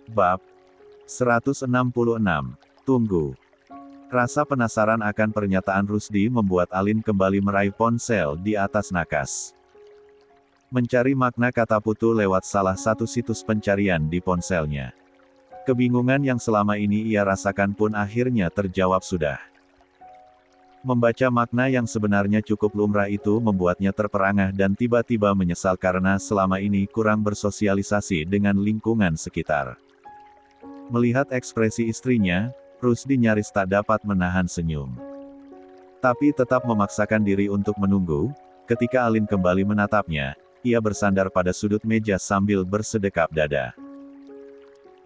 Bab 166. Tunggu. Rasa penasaran akan pernyataan Rusdi membuat Alin kembali meraih ponsel di atas nakas. Mencari makna kata putu lewat salah satu situs pencarian di ponselnya. Kebingungan yang selama ini ia rasakan pun akhirnya terjawab sudah. Membaca makna yang sebenarnya cukup lumrah itu membuatnya terperangah dan tiba-tiba menyesal karena selama ini kurang bersosialisasi dengan lingkungan sekitar. Melihat ekspresi istrinya, Rusdi nyaris tak dapat menahan senyum. Tapi tetap memaksakan diri untuk menunggu. Ketika Alin kembali menatapnya, ia bersandar pada sudut meja sambil bersedekap dada.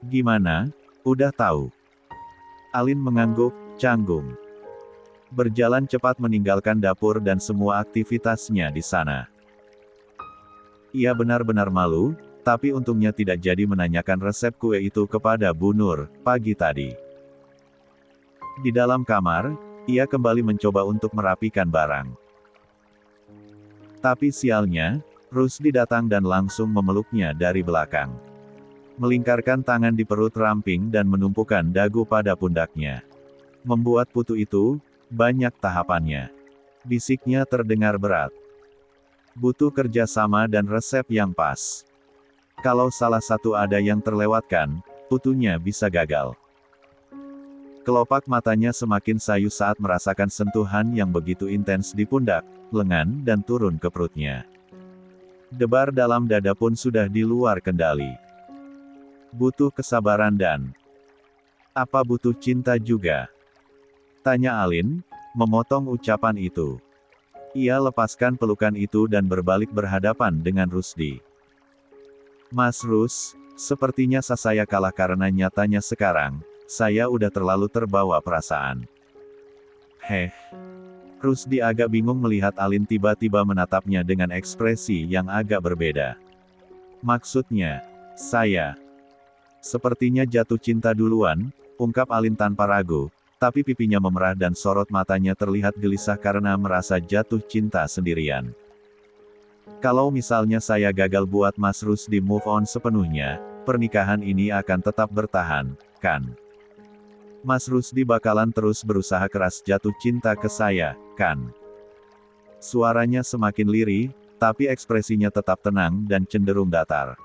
"Gimana? Udah tahu?" Alin mengangguk, canggung. Berjalan cepat meninggalkan dapur dan semua aktivitasnya di sana. Ia benar-benar malu, tapi untungnya tidak jadi menanyakan resep kue itu kepada Bu Nur pagi tadi. Di dalam kamar, ia kembali mencoba untuk merapikan barang. Tapi sialnya, Rusdi datang dan langsung memeluknya dari belakang. Melingkarkan tangan di perut ramping dan menumpukan dagu pada pundaknya. Membuat putu itu, banyak tahapannya. Bisiknya terdengar berat. Butuh kerjasama dan resep yang pas. Kalau salah satu ada yang terlewatkan, putunya bisa gagal. Kelopak matanya semakin sayu saat merasakan sentuhan yang begitu intens di pundak, lengan, dan turun ke perutnya. Debar dalam dada pun sudah di luar kendali. Butuh kesabaran dan... apa butuh cinta juga? Tanya Alin, memotong ucapan itu. Ia lepaskan pelukan itu dan berbalik berhadapan dengan Rusdi. "Mas Rus, sepertinya saya kalah karena nyatanya sekarang, saya udah terlalu terbawa perasaan." Rusdi agak bingung melihat Alin tiba-tiba menatapnya dengan ekspresi yang agak berbeda. "Maksudnya, saya sepertinya jatuh cinta duluan," ungkap Alin tanpa ragu, tapi pipinya memerah dan sorot matanya terlihat gelisah karena merasa jatuh cinta sendirian. "Kalau misalnya saya gagal buat Mas Rusdi move on sepenuhnya, pernikahan ini akan tetap bertahan, kan? Mas Rusdi bakalan terus berusaha keras jatuh cinta ke saya, kan?" Suaranya semakin lirih, tapi ekspresinya tetap tenang dan cenderung datar.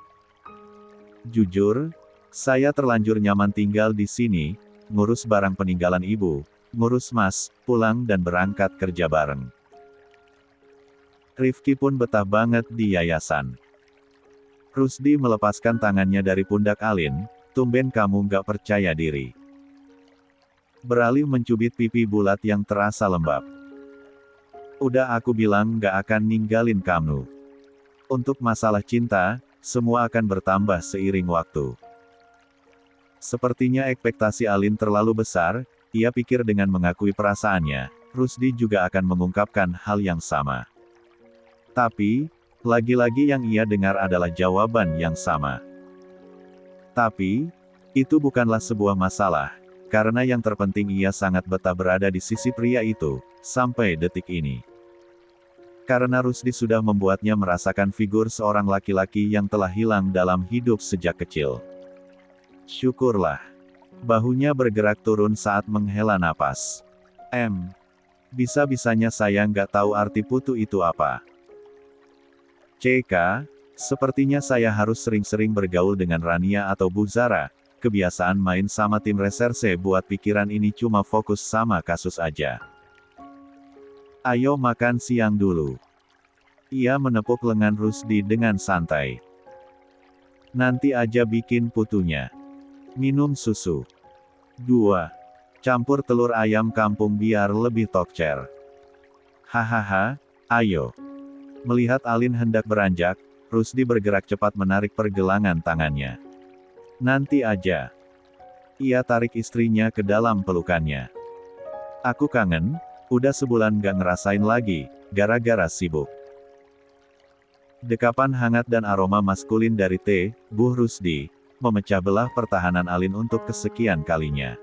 "Jujur, saya terlanjur nyaman tinggal di sini, ngurus barang peninggalan ibu, ngurus Mas, pulang dan berangkat kerja bareng. Rifki pun betah banget di yayasan." Rusdi melepaskan tangannya dari pundak Alin, "Tumben kamu gak percaya diri." Beralih mencubit pipi bulat yang terasa lembab. "Udah aku bilang gak akan ninggalin kamu. Untuk masalah cinta, semua akan bertambah seiring waktu." Sepertinya ekspektasi Alin terlalu besar, ia pikir dengan mengakui perasaannya, Rusdi juga akan mengungkapkan hal yang sama. Tapi, lagi-lagi yang ia dengar adalah jawaban yang sama. Tapi, itu bukanlah sebuah masalah, karena yang terpenting ia sangat betah berada di sisi pria itu, sampai detik ini. Karena Rusdi sudah membuatnya merasakan figur seorang laki-laki yang telah hilang dalam hidup sejak kecil. Syukurlah. Bahunya bergerak turun saat menghela napas. Bisa-bisanya saya nggak tahu arti putu itu apa. CK, sepertinya saya harus sering-sering bergaul dengan Rania atau Bu Zara. Kebiasaan main sama tim reserse buat pikiran ini cuma fokus sama kasus aja. Ayo makan siang dulu." Ia menepuk lengan Rusdi dengan santai. "Nanti aja bikin putunya. Minum susu. 2. Campur telur ayam kampung biar lebih tokcer." "Hahaha, ayo." Melihat Alin hendak beranjak, Rusdi bergerak cepat menarik pergelangan tangannya. "Nanti aja." Ia tarik istrinya ke dalam pelukannya. "Aku kangen, udah sebulan gak ngerasain lagi, gara-gara sibuk." Dekapan hangat dan aroma maskulin dari teh, Bu Rusdi, memecah belah pertahanan Alin untuk kesekian kalinya.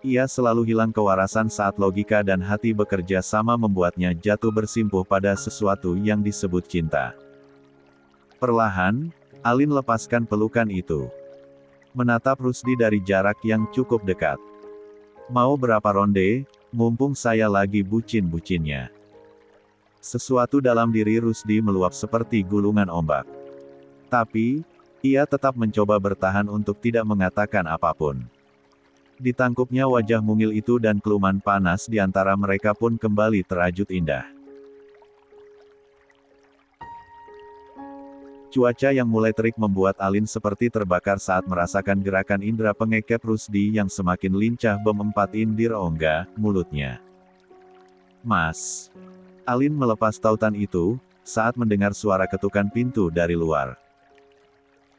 Ia selalu hilang kewarasan saat logika dan hati bekerja sama membuatnya jatuh bersimpuh pada sesuatu yang disebut cinta. Perlahan, Alin lepaskan pelukan itu. menatap Rusdi dari jarak yang cukup dekat. Mau berapa ronde, mumpung saya lagi bucin-bucinnya. Sesuatu dalam diri Rusdi meluap seperti gulungan ombak. Tapi, ia tetap mencoba bertahan untuk tidak mengatakan apapun. Ditangkupnya wajah mungil itu dan keluman panas di antara mereka pun kembali terajut indah. Cuaca yang mulai terik membuat Alin seperti terbakar saat merasakan gerakan indera pengekep Rusdi yang semakin lincah berempat indir ongga, mulutnya. Mas. Alin melepas tautan itu, saat mendengar suara ketukan pintu dari luar.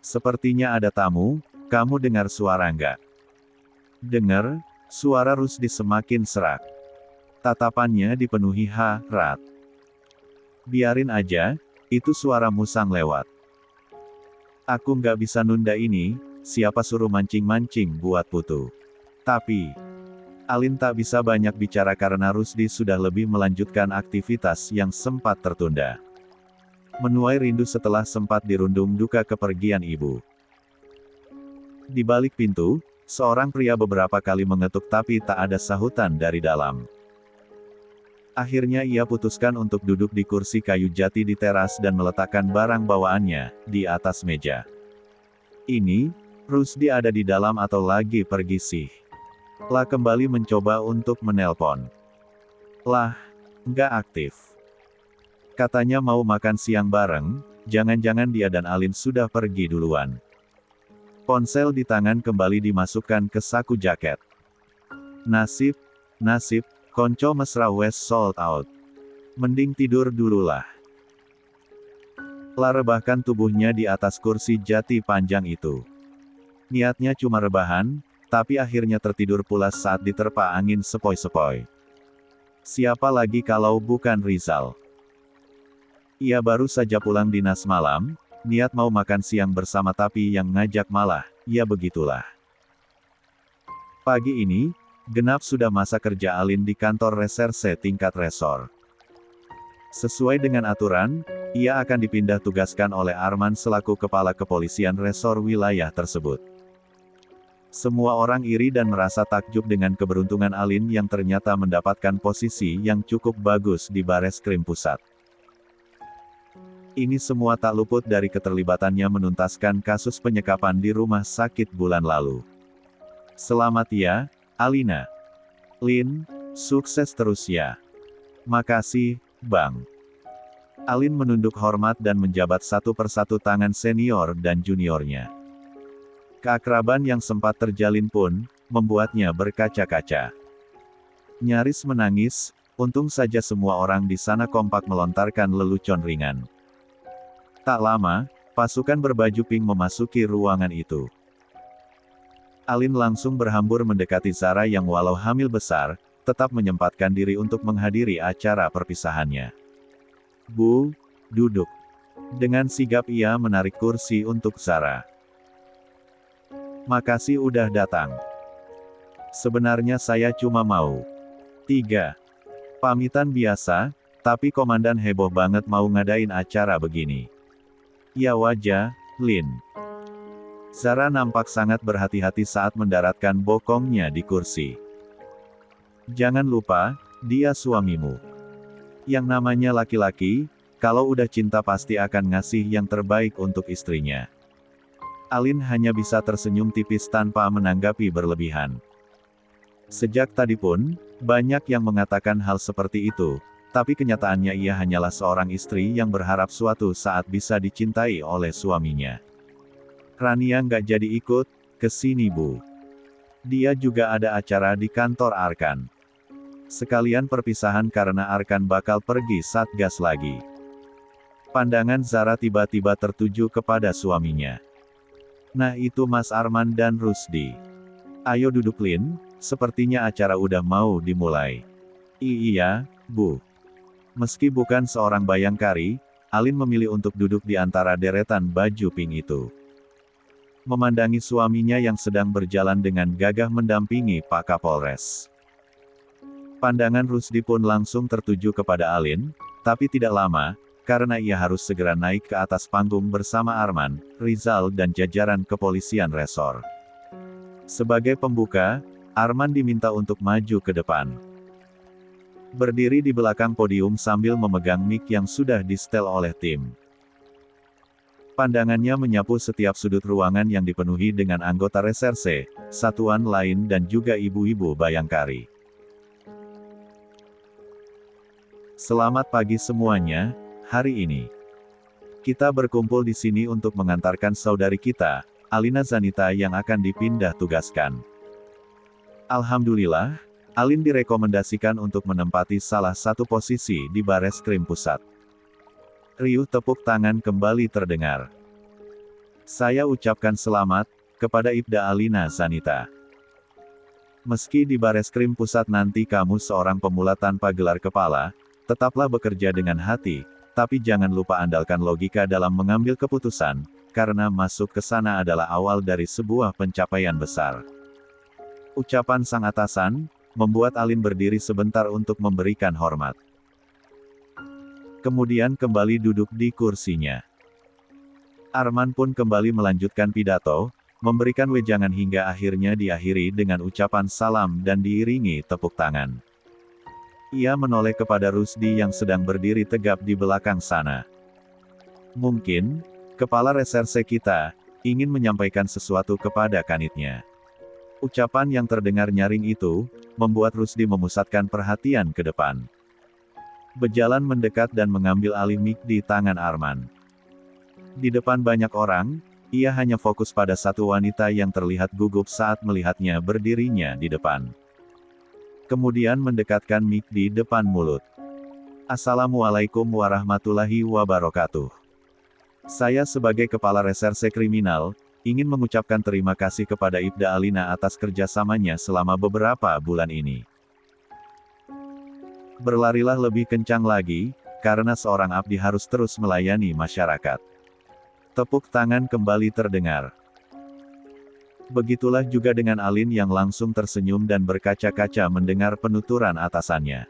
Sepertinya ada tamu, kamu dengar suara enggak? Dengar, suara Rusdi semakin serak. Tatapannya dipenuhi harap. Biarin aja, itu suara musang lewat. Aku nggak bisa nunda ini, siapa suruh mancing-mancing buat putu. Tapi, Alin tak bisa banyak bicara karena Rusdi sudah lebih melanjutkan aktivitas yang sempat tertunda. Menuai rindu setelah sempat dirundung duka kepergian ibu. Di balik pintu, seorang pria beberapa kali mengetuk tapi tak ada sahutan dari dalam. Akhirnya ia putuskan untuk duduk di kursi kayu jati di teras dan meletakkan barang bawaannya di atas meja. Ini, Rusdi ada di dalam atau lagi pergi sih? Lah kembali mencoba untuk menelpon. Lah, nggak aktif. Katanya mau makan siang bareng, jangan-jangan dia dan Alin sudah pergi duluan. Ponsel di tangan kembali dimasukkan ke saku jaket. Nasib, konco mesra wes sold out. Mending tidur dululah. Lah rebahkan tubuhnya di atas kursi jati panjang itu. Niatnya cuma rebahan, tapi akhirnya tertidur pulas saat diterpa angin sepoi-sepoi. Siapa lagi kalau bukan Rizal? Ia baru saja pulang dinas malam, niat mau makan siang bersama tapi yang ngajak malah, ya begitulah. Pagi ini, genap sudah masa kerja Alin di kantor reserse tingkat resor. Sesuai dengan aturan, ia akan dipindah tugaskan oleh Arman selaku kepala kepolisian resor wilayah tersebut. Semua orang iri dan merasa takjub dengan keberuntungan Alin yang ternyata mendapatkan posisi yang cukup bagus di Bareskrim Pusat. Ini semua tak luput dari keterlibatannya menuntaskan kasus penyekapan di rumah sakit bulan lalu. Selamat ya, Alina. Lin, sukses terus ya. Makasih, Bang. Alin menunduk hormat dan menjabat satu persatu tangan senior dan juniornya. Keakraban yang sempat terjalin pun, membuatnya berkaca-kaca. Nyaris menangis, untung saja semua orang di sana kompak melontarkan lelucon ringan. Tak lama, pasukan berbaju pink memasuki ruangan itu. Alin langsung berhambur mendekati Zara yang walau hamil besar, tetap menyempatkan diri untuk menghadiri acara perpisahannya. Bu, duduk. Dengan sigap ia menarik kursi untuk Zara. Makasih udah datang. Sebenarnya saya cuma mau 3 pamitan biasa, tapi komandan heboh banget mau ngadain acara begini. Ya wajah, Lin. Zara nampak sangat berhati-hati saat mendaratkan bokongnya di kursi. Jangan lupa, dia suamimu. Yang namanya laki-laki, kalau udah cinta pasti akan ngasih yang terbaik untuk istrinya. Alin hanya bisa tersenyum tipis tanpa menanggapi berlebihan. Sejak tadi pun, banyak yang mengatakan hal seperti itu, tapi kenyataannya ia hanyalah seorang istri yang berharap suatu saat bisa dicintai oleh suaminya. Rania nggak jadi ikut ke sini Bu. Dia juga ada acara di kantor Arkan. Sekalian perpisahan karena Arkan bakal pergi satgas lagi. Pandangan Zara tiba-tiba tertuju kepada suaminya. Nah itu Mas Arman dan Rusdi. Ayo duduk Lin, sepertinya acara udah mau dimulai. Iya, Bu. Meski bukan seorang bayangkari, Alin memilih untuk duduk di antara deretan baju pink itu. Memandangi suaminya yang sedang berjalan dengan gagah mendampingi Pak Kapolres. Pandangan Rusdi pun langsung tertuju kepada Alin, tapi tidak lama, karena ia harus segera naik ke atas panggung bersama Arman, Rizal dan jajaran kepolisian resor. Sebagai pembuka, Arman diminta untuk maju ke depan. Berdiri di belakang podium sambil memegang mic yang sudah di-setel oleh tim. Pandangannya menyapu setiap sudut ruangan yang dipenuhi dengan anggota reserse, satuan lain dan juga ibu-ibu Bayangkari. Selamat pagi semuanya, hari ini kita berkumpul di sini untuk mengantarkan saudari kita, Alina Zanita yang akan dipindah tugaskan. Alhamdulillah, Alin direkomendasikan untuk menempati salah satu posisi di Bareskrim Pusat. Riuh tepuk tangan kembali terdengar. Saya ucapkan selamat kepada Ibda Alina Zanita. Meski di Bareskrim Pusat nanti kamu seorang pemula tanpa gelar kepala, tetaplah bekerja dengan hati, tapi jangan lupa andalkan logika dalam mengambil keputusan, karena masuk ke sana adalah awal dari sebuah pencapaian besar. Ucapan sang atasan membuat Alin berdiri sebentar untuk memberikan hormat. Kemudian kembali duduk di kursinya. Arman pun kembali melanjutkan pidato, memberikan wejangan hingga akhirnya diakhiri dengan ucapan salam dan diiringi tepuk tangan. Ia menoleh kepada Rusdi yang sedang berdiri tegap di belakang sana. Mungkin, kepala reserse kita ingin menyampaikan sesuatu kepada kanitnya. Ucapan yang terdengar nyaring itu membuat Rusdi memusatkan perhatian ke depan. Berjalan mendekat dan mengambil alih mic di tangan Arman. Di depan banyak orang, ia hanya fokus pada satu wanita yang terlihat gugup saat melihatnya berdirinya di depan. Kemudian mendekatkan mic di depan mulut. Assalamualaikum warahmatullahi wabarakatuh. Saya sebagai Kepala Reserse Kriminal, ingin mengucapkan terima kasih kepada Ibda Alina atas kerjasamanya selama beberapa bulan ini. Berlarilah lebih kencang lagi, karena seorang abdi harus terus melayani masyarakat. Tepuk tangan kembali terdengar. Begitulah juga dengan Alin yang langsung tersenyum dan berkaca-kaca mendengar penuturan atasannya.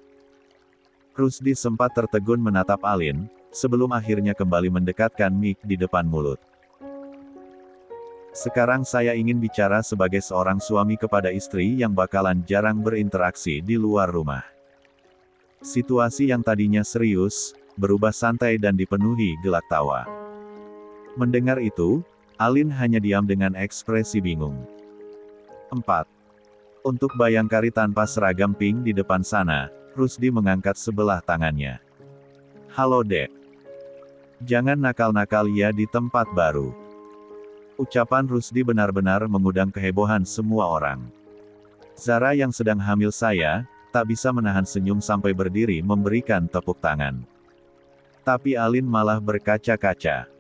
Rusdi sempat tertegun menatap Alin, sebelum akhirnya kembali mendekatkan mic di depan mulut. Sekarang saya ingin bicara sebagai seorang suami kepada istri yang bakalan jarang berinteraksi di luar rumah. Situasi yang tadinya serius, berubah santai dan dipenuhi gelak tawa. Mendengar itu, Alin hanya diam dengan ekspresi bingung. 4. Untuk Bayangkari tanpa seragam pink di depan sana, Rusdi mengangkat sebelah tangannya. Halo Dek. Jangan nakal-nakal ya di tempat baru. Ucapan Rusdi benar-benar mengundang kehebohan semua orang. Zara yang sedang hamil saya, tak bisa menahan senyum sampai berdiri memberikan tepuk tangan. Tapi Alin malah berkaca-kaca.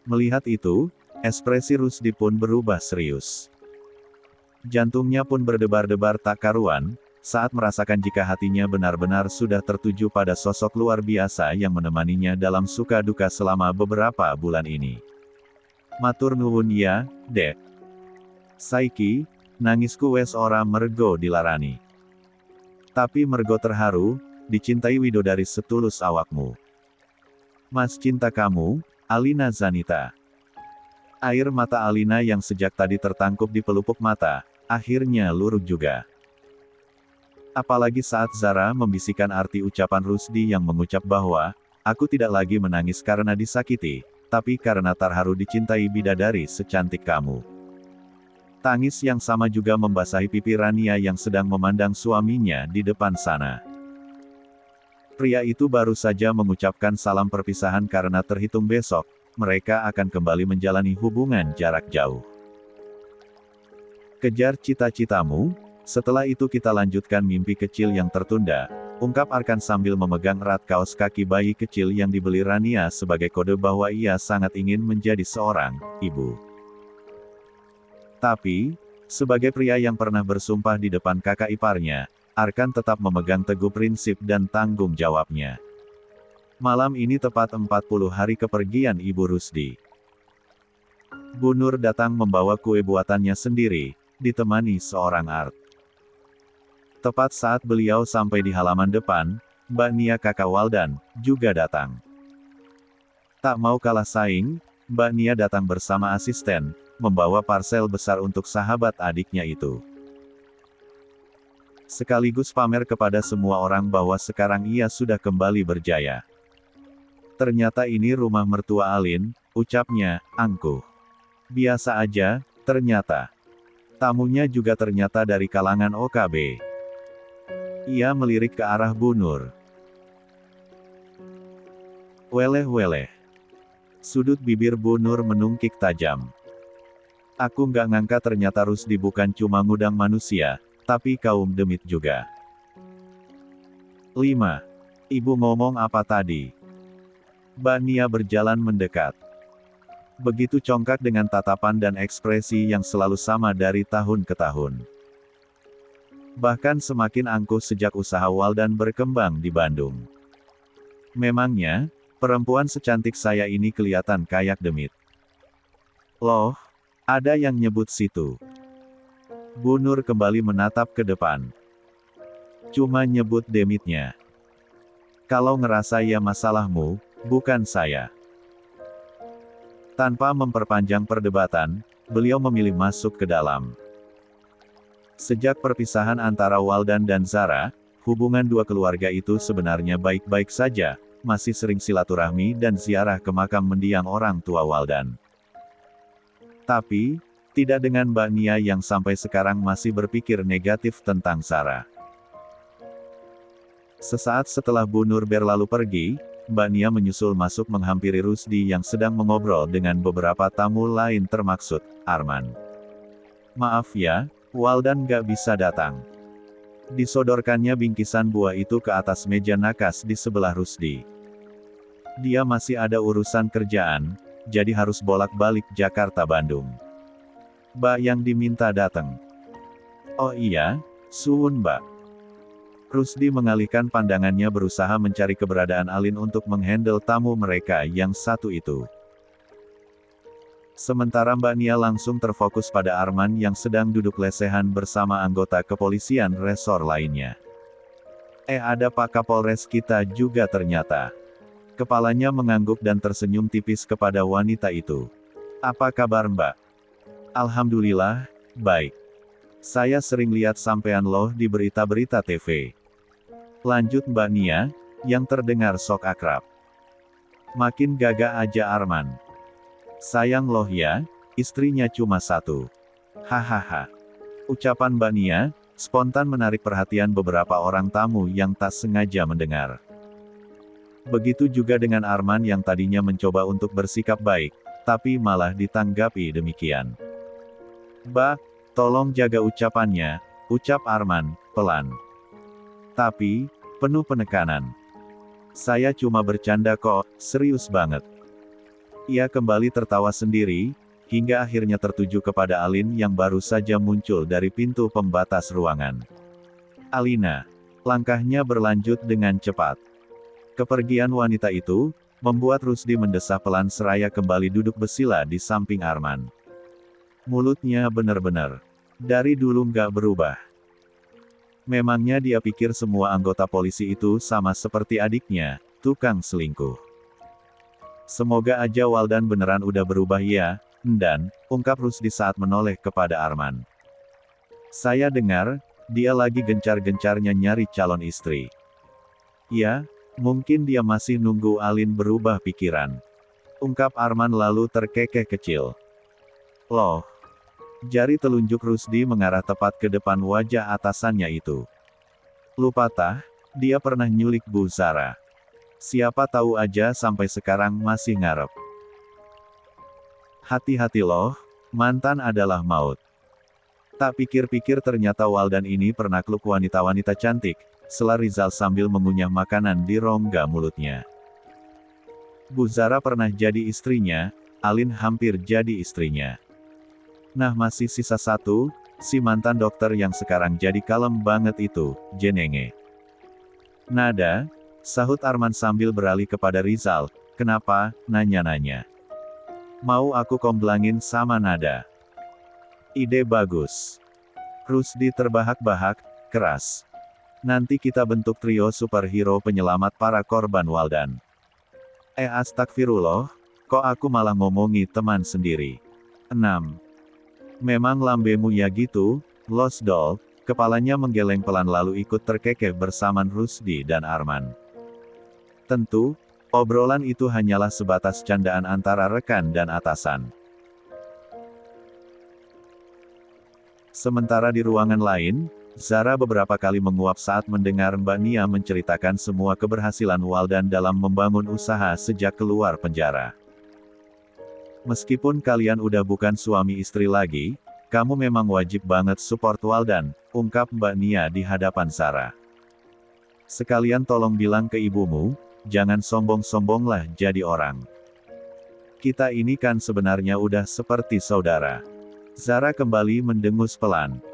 Melihat itu, ekspresi Rusdi pun berubah serius. Jantungnya pun berdebar-debar tak karuan, saat merasakan jika hatinya benar-benar sudah tertuju pada sosok luar biasa yang menemaninya dalam suka duka selama beberapa bulan ini. Matur nuwun ya, Dek. Saiki, nangisku wes ora mergo dilarani. Tapi mergo terharu, dicintai widodari setulus awakmu. Mas cinta kamu, Alina Zanita. Air mata Alina yang sejak tadi tertangkup di pelupuk mata, akhirnya luruh juga. Apalagi saat Zara membisikkan arti ucapan Rusdi yang mengucap bahwa, aku tidak lagi menangis karena disakiti, tapi karena terharu dicintai bidadari secantik kamu. Tangis yang sama juga membasahi pipi Rania yang sedang memandang suaminya di depan sana. Pria itu baru saja mengucapkan salam perpisahan karena terhitung besok, mereka akan kembali menjalani hubungan jarak jauh. Kejar cita-citamu, setelah itu kita lanjutkan mimpi kecil yang tertunda, ungkap Arkan sambil memegang erat kaos kaki bayi kecil yang dibeli Rania sebagai kode bahwa ia sangat ingin menjadi seorang ibu. Tapi, sebagai pria yang pernah bersumpah di depan kakak iparnya, Arkan tetap memegang teguh prinsip dan tanggung jawabnya. Malam ini tepat 40 hari kepergian Ibu Rusdi. Bu Nur datang membawa kue buatannya sendiri, ditemani seorang art. Tepat saat beliau sampai di halaman depan, Mbak Nia kakak Waldan juga datang. Tak mau kalah saing, Mbak Nia datang bersama asisten, membawa parsel besar untuk sahabat adiknya itu. Sekaligus pamer kepada semua orang bahwa sekarang ia sudah kembali berjaya. Ternyata ini rumah mertua Alin, ucapnya, angkuh. Biasa aja, ternyata. Tamunya juga ternyata dari kalangan OKB. Ia melirik ke arah Bu Nur. Weleh-weleh. Sudut bibir Bu Nur menungkik tajam. Aku nggak ngangka ternyata Rusdi bukan cuma ngudang manusia, tapi kaum demit juga. 5. Ibu ngomong apa tadi? Mbak Nia berjalan mendekat. Begitu congkak dengan tatapan dan ekspresi yang selalu sama dari tahun ke tahun. Bahkan semakin angkuh sejak usaha Waldan berkembang di Bandung. Memangnya, perempuan secantik saya ini kelihatan kayak demit. Loh, ada yang nyebut situ. Bu Nur kembali menatap ke depan. Cuma nyebut demitnya. Kalau ngerasa ya masalahmu, bukan saya. Tanpa memperpanjang perdebatan, beliau memilih masuk ke dalam. Sejak perpisahan antara Waldan dan Zara, hubungan dua keluarga itu sebenarnya baik-baik saja, masih sering silaturahmi dan ziarah ke makam mendiang orang tua Waldan. Tapi, tidak dengan Mbak Nia yang sampai sekarang masih berpikir negatif tentang Zara. Sesaat setelah Bu Nur berlalu pergi, Mbak Nia menyusul masuk menghampiri Rusdi yang sedang mengobrol dengan beberapa tamu lain termaksud Arman. Maaf ya, Waldan gak bisa datang. Disodorkannya bingkisan buah itu ke atas meja nakas di sebelah Rusdi. Dia masih ada urusan kerjaan, jadi harus bolak-balik Jakarta-Bandung. Mbak yang diminta datang. Oh iya, suwun Mbak. Rusdi mengalihkan pandangannya berusaha mencari keberadaan Alin untuk menghandle tamu mereka yang satu itu. Sementara Mbak Nia langsung terfokus pada Arman yang sedang duduk lesehan bersama anggota kepolisian resor lainnya. Ada Pak Kapolres kita juga ternyata. Kepalanya mengangguk dan tersenyum tipis kepada wanita itu. Apa kabar Mbak? Alhamdulillah, baik. Saya sering lihat sampean loh di berita-berita TV. Lanjut Mbak Nia, yang terdengar sok akrab. Makin gagah aja Arman. Sayang loh ya, istrinya cuma satu. Hahaha. Ucapan Mbak Nia, spontan menarik perhatian beberapa orang tamu yang tak sengaja mendengar. Begitu juga dengan Arman yang tadinya mencoba untuk bersikap baik, tapi malah ditanggapi demikian. Mbak, tolong jaga ucapannya, ucap Arman, pelan. Tapi, penuh penekanan. Saya cuma bercanda kok, serius banget. Ia kembali tertawa sendiri, hingga akhirnya tertuju kepada Alin yang baru saja muncul dari pintu pembatas ruangan. Alina. Langkahnya berlanjut dengan cepat. Kepergian wanita itu, membuat Rusdi mendesah pelan seraya kembali duduk bersila di samping Arman. Mulutnya benar-benar dari dulu nggak berubah. Memangnya dia pikir semua anggota polisi itu sama seperti adiknya, tukang selingkuh. Semoga aja Waldan beneran udah berubah ya, dan, ungkap Rusdi saat menoleh kepada Arman. Saya dengar, dia lagi gencar-gencarnya nyari calon istri. Ya, mungkin dia masih nunggu Alin berubah pikiran. Ungkap Arman lalu terkekeh kecil. Loh. Jari telunjuk Rusdi mengarah tepat ke depan wajah atasannya itu. Lupa tah, dia pernah nyulik Bu Zara. Siapa tahu aja sampai sekarang masih ngarep. Hati-hati loh, mantan adalah maut. Tak pikir-pikir ternyata Waldan ini penakluk wanita-wanita cantik, sela Rizal sambil mengunyah makanan di rongga mulutnya. Bu Zara pernah jadi istrinya, Alin hampir jadi istrinya. Nah masih sisa satu, si mantan dokter yang sekarang jadi kalem banget itu, jenenge. Nada, sahut Arman sambil beralih kepada Rizal, kenapa, nanya-nanya. Mau aku komblangin sama Nada. Ide bagus. Rusdi terbahak-bahak, keras. Nanti kita bentuk trio superhero penyelamat para korban Waldan. Astagfirullah, kok aku malah ngomongi teman sendiri. 6. Memang lambemu ya gitu, Lost Doll. Kepalanya menggeleng pelan lalu ikut terkekeh bersama Rusdi dan Arman. Tentu, obrolan itu hanyalah sebatas candaan antara rekan dan atasan. Sementara di ruangan lain, Zara beberapa kali menguap saat mendengar Mbak Nia menceritakan semua keberhasilan Waldan dalam membangun usaha sejak keluar penjara. Meskipun kalian udah bukan suami istri lagi, kamu memang wajib banget support Waldan, ungkap Mbak Nia di hadapan Zara. Sekalian tolong bilang ke ibumu, jangan sombong-sombonglah jadi orang. Kita ini kan sebenarnya udah seperti saudara. Zara kembali mendengus pelan.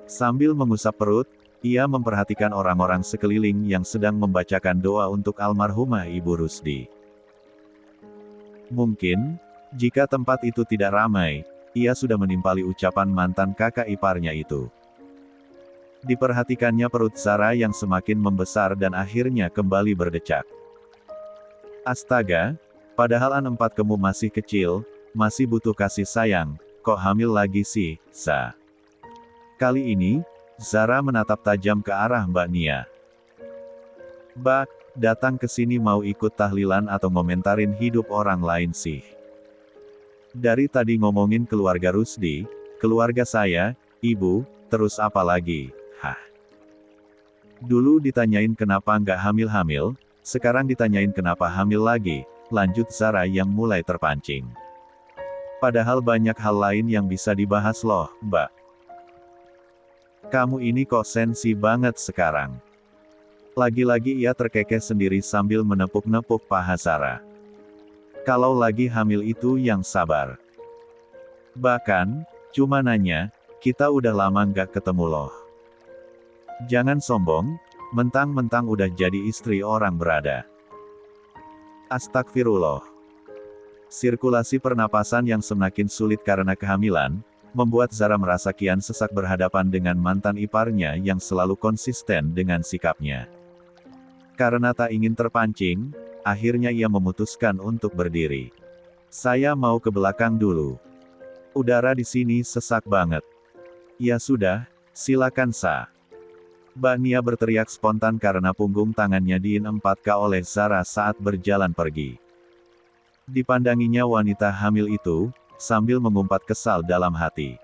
Sambil mengusap perut, ia memperhatikan orang-orang sekeliling yang sedang membacakan doa untuk almarhumah Ibu Rusdi. Mungkin, jika tempat itu tidak ramai, ia sudah menimpali ucapan mantan kakak iparnya itu. Diperhatikannya perut Zara yang semakin membesar dan akhirnya kembali berdecak. Astaga, padahal an 4 kamu masih kecil, masih butuh kasih sayang, kok hamil lagi sih, Sa? Kali ini, Zara menatap tajam ke arah Mbak Nia. Bak, datang ke sini mau ikut tahlilan atau ngomentarin hidup orang lain sih? Dari tadi ngomongin keluarga Rusdi, keluarga saya, ibu, terus apa lagi, hah? Dulu ditanyain kenapa nggak hamil-hamil, sekarang ditanyain kenapa hamil lagi, lanjut Zara yang mulai terpancing. Padahal banyak hal lain yang bisa dibahas loh, Mbak. Kamu ini kok sensi banget sekarang. Lagi-lagi ia terkekeh sendiri sambil menepuk-nepuk paha Zara. Kalau lagi hamil itu yang sabar. Bahkan, cuma nanya, kita udah lama nggak ketemu loh. Jangan sombong, mentang-mentang udah jadi istri orang berada. Astagfirullah. Sirkulasi pernapasan yang semakin sulit karena kehamilan, membuat Zara merasa kian sesak berhadapan dengan mantan iparnya yang selalu konsisten dengan sikapnya. Karena tak ingin terpancing, akhirnya ia memutuskan untuk berdiri. Saya mau ke belakang dulu. Udara di sini sesak banget. Ya sudah, silakan Sa. Mbak Nia berteriak spontan karena punggung tangannya diin-4K oleh Zara saat berjalan pergi. Dipandanginya wanita hamil itu, sambil mengumpat kesal dalam hati.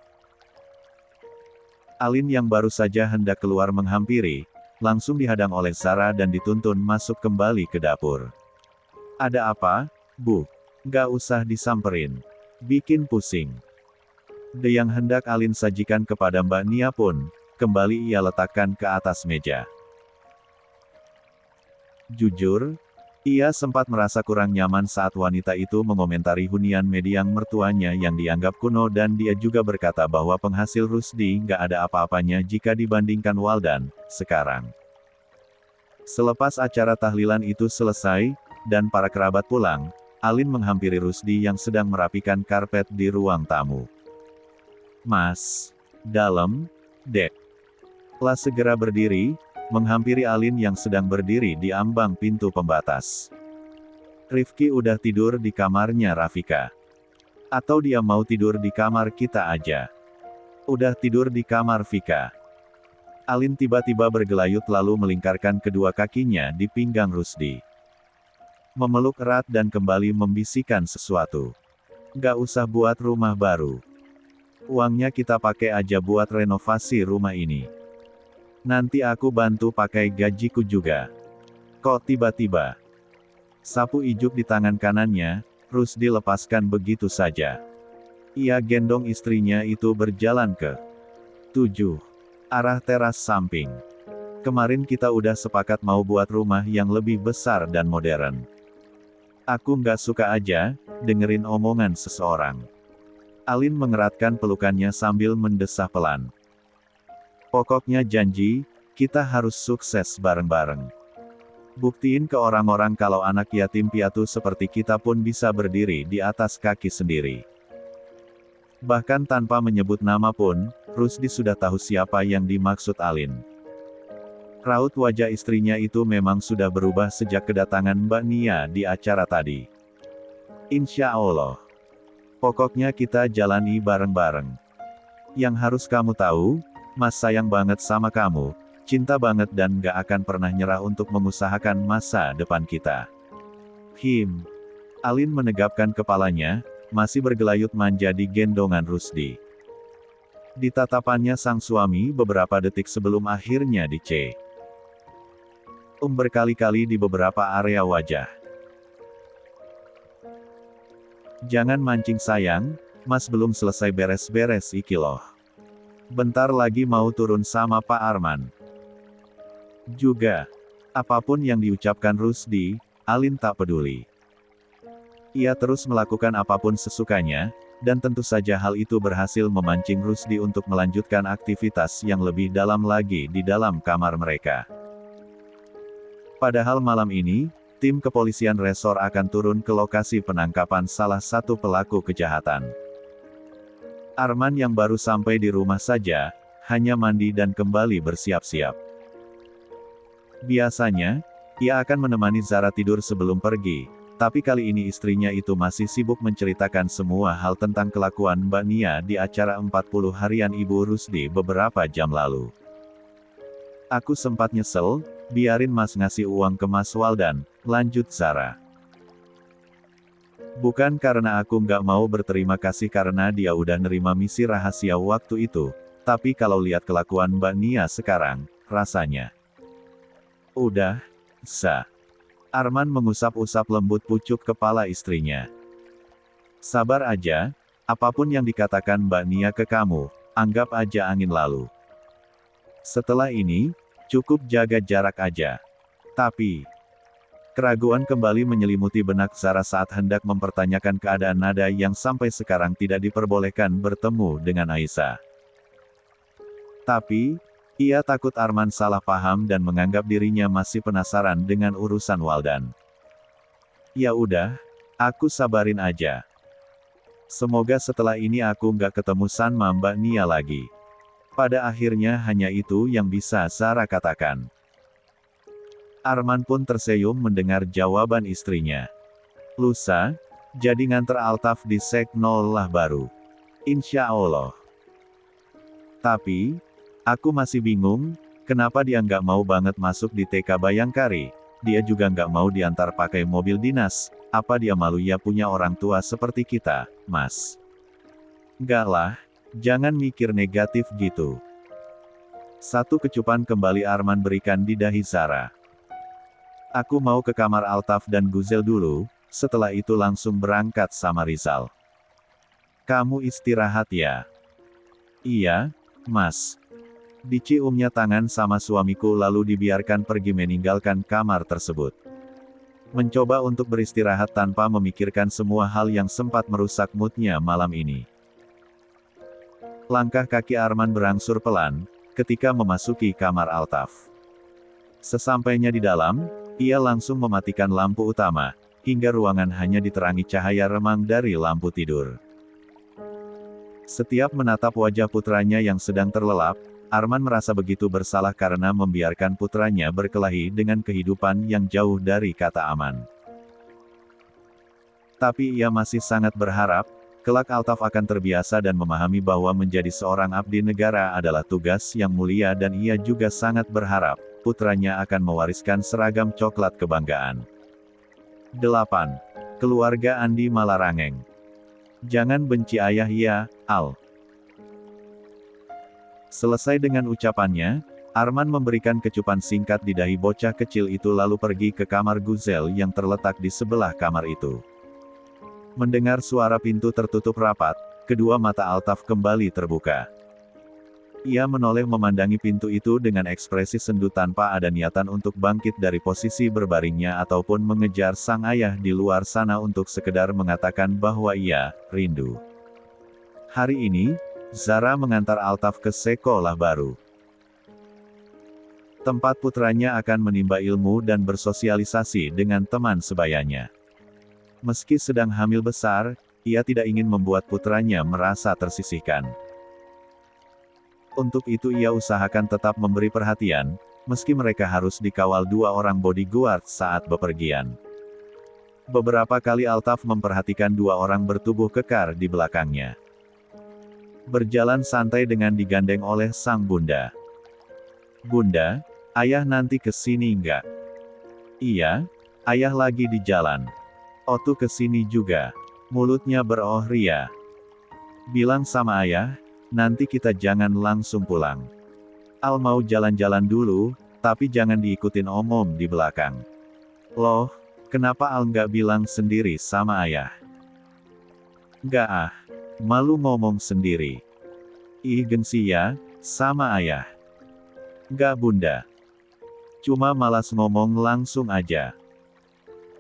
Alin yang baru saja hendak keluar menghampiri, langsung dihadang oleh Zara dan dituntun masuk kembali ke dapur. Ada apa, Bu? Nggak usah disamperin. Bikin pusing. Yang hendak Alin sajikan kepada Mbak Nia pun, kembali ia letakkan ke atas meja. Jujur, ia sempat merasa kurang nyaman saat wanita itu mengomentari hunian mendiang mertuanya yang dianggap kuno dan dia juga berkata bahwa penghasil Rusdi nggak ada apa-apanya jika dibandingkan Waldan, sekarang. Selepas acara tahlilan itu selesai, dan para kerabat pulang, Alin menghampiri Rusdi yang sedang merapikan karpet di ruang tamu. Mas, dalam, Dek. Lah segera berdiri, menghampiri Alin yang sedang berdiri di ambang pintu pembatas. Rifki udah tidur di kamarnya Rafika. Atau dia mau tidur di kamar kita aja? Udah tidur di kamar Vika. Alin tiba-tiba bergelayut lalu melingkarkan kedua kakinya di pinggang Rusdi. Memeluk erat dan kembali membisikkan sesuatu. Gak usah buat rumah baru. Uangnya kita pakai aja buat renovasi rumah ini. Nanti aku bantu pakai gajiku juga. Kok tiba-tiba? Sapu ijuk di tangan kanannya, Rusdi lepaskan begitu saja. Ia gendong istrinya itu berjalan ke 7. Arah teras samping. Kemarin kita udah sepakat mau buat rumah yang lebih besar dan modern. Aku nggak suka aja, dengerin omongan seseorang. Alin mengeratkan pelukannya sambil mendesah pelan. Pokoknya janji, kita harus sukses bareng-bareng. Buktiin ke orang-orang kalau anak yatim piatu seperti kita pun bisa berdiri di atas kaki sendiri. Bahkan tanpa menyebut nama pun, Rusdi sudah tahu siapa yang dimaksud Alin. Raut wajah istrinya itu memang sudah berubah sejak kedatangan Mbak Nia di acara tadi. Insya Allah. Pokoknya kita jalani bareng-bareng. Yang harus kamu tahu, Mas sayang banget sama kamu, cinta banget dan gak akan pernah nyerah untuk mengusahakan masa depan kita. Alin menegapkan kepalanya, masih bergelayut manja di gendongan Rusdi. Di tatapannya sang suami beberapa detik sebelum akhirnya berkali-kali di beberapa area wajah. Jangan mancing sayang, Mas belum selesai beres-beres iki loh. Bentar lagi mau turun sama Pak Arman. Juga, apapun yang diucapkan Rusdi, Alin tak peduli. Ia terus melakukan apapun sesukanya, dan tentu saja hal itu berhasil memancing Rusdi untuk melanjutkan aktivitas yang lebih dalam lagi di dalam kamar mereka. Padahal malam ini, tim kepolisian resor akan turun ke lokasi penangkapan salah satu pelaku kejahatan. Arman yang baru sampai di rumah saja, hanya mandi dan kembali bersiap-siap. Biasanya, ia akan menemani Zara tidur sebelum pergi, tapi kali ini istrinya itu masih sibuk menceritakan semua hal tentang kelakuan Mbak Nia di acara 40 harian Ibu Rusdi beberapa jam lalu. Aku sempat nyesel, biarin Mas ngasih uang ke Mas Waldan, lanjut Zara. Bukan karena aku nggak mau berterima kasih karena dia udah nerima misi rahasia waktu itu, tapi kalau lihat kelakuan Mbak Nia sekarang, rasanya. Udah, Za. Arman mengusap-usap lembut pucuk kepala istrinya. Sabar aja, apapun yang dikatakan Mbak Nia ke kamu, anggap aja angin lalu. Setelah ini, cukup jaga jarak aja. Tapi, keraguan kembali menyelimuti benak Zara saat hendak mempertanyakan keadaan Nada yang sampai sekarang tidak diperbolehkan bertemu dengan Aisyah. Tapi, ia takut Arman salah paham dan menganggap dirinya masih penasaran dengan urusan Waldan. Ya udah, aku sabarin aja. Semoga setelah ini aku nggak ketemu sama Mbak Nia lagi. Pada akhirnya hanya itu yang bisa Zara katakan. Arman pun tersenyum mendengar jawaban istrinya. Lusa, jadi nganter Altaf di Sek 0 lah baru. Insya Allah. Tapi, aku masih bingung, kenapa dia nggak mau banget masuk di TK Bayangkari. Dia juga nggak mau diantar pakai mobil dinas, apa dia malu ya punya orang tua seperti kita, Mas? Nggak lah, jangan mikir negatif gitu. Satu kecupan kembali Arman berikan di dahi Zara. Aku mau ke kamar Altaf dan Guzel dulu, setelah itu langsung berangkat sama Rizal. Kamu istirahat ya? Iya, Mas. Diciumnya tangan sama suamiku lalu dibiarkan pergi meninggalkan kamar tersebut. Mencoba untuk beristirahat tanpa memikirkan semua hal yang sempat merusak moodnya malam ini. Langkah kaki Arman berangsur pelan, ketika memasuki kamar Altaf. Sesampainya di dalam, ia langsung mematikan lampu utama, hingga ruangan hanya diterangi cahaya remang dari lampu tidur. Setiap menatap wajah putranya yang sedang terlelap, Arman merasa begitu bersalah karena membiarkan putranya berkelahi dengan kehidupan yang jauh dari kata aman. Tapi ia masih sangat berharap, kelak Altaf akan terbiasa dan memahami bahwa menjadi seorang abdi negara adalah tugas yang mulia dan ia juga sangat berharap, putranya akan mewariskan seragam coklat kebanggaan. 8. Keluarga Andi Malarangeng. Jangan benci ayah ya, Al. Selesai dengan ucapannya, Arman memberikan kecupan singkat di dahi bocah kecil itu lalu pergi ke kamar Guzel yang terletak di sebelah kamar itu. Mendengar suara pintu tertutup rapat, kedua mata Altaf kembali terbuka. Ia menoleh memandangi pintu itu dengan ekspresi sendu tanpa ada niatan untuk bangkit dari posisi berbaringnya ataupun mengejar sang ayah di luar sana untuk sekedar mengatakan bahwa ia rindu. Hari ini, Zara mengantar Altaf ke sekolah baru. Tempat putranya akan menimba ilmu dan bersosialisasi dengan teman sebayanya. Meski sedang hamil besar, ia tidak ingin membuat putranya merasa tersisihkan. Untuk itu ia usahakan tetap memberi perhatian, meski mereka harus dikawal 2 orang bodyguard saat bepergian. Beberapa kali Altaf memperhatikan 2 orang bertubuh kekar di belakangnya. Berjalan santai dengan digandeng oleh sang bunda. Bunda, ayah nanti ke sini enggak? Iya, ayah lagi di jalan. Otu ke sini juga. Mulutnya beroh ria. Bilang sama ayah, nanti kita jangan langsung pulang. Al mau jalan-jalan dulu, tapi jangan diikutin om-om di belakang. Loh, kenapa Al nggak bilang sendiri sama ayah? Nggak ah, malu ngomong sendiri. Ih gengsi ya, sama ayah. Nggak bunda. Cuma malas ngomong langsung aja.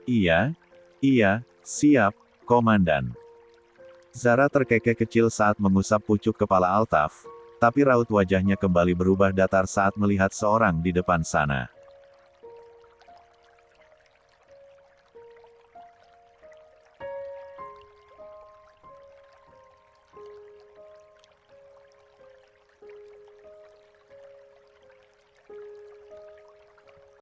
Iya, iya, siap, komandan. Zara terkekeh kecil saat mengusap pucuk kepala Altaf, tapi raut wajahnya kembali berubah datar saat melihat seorang di depan sana.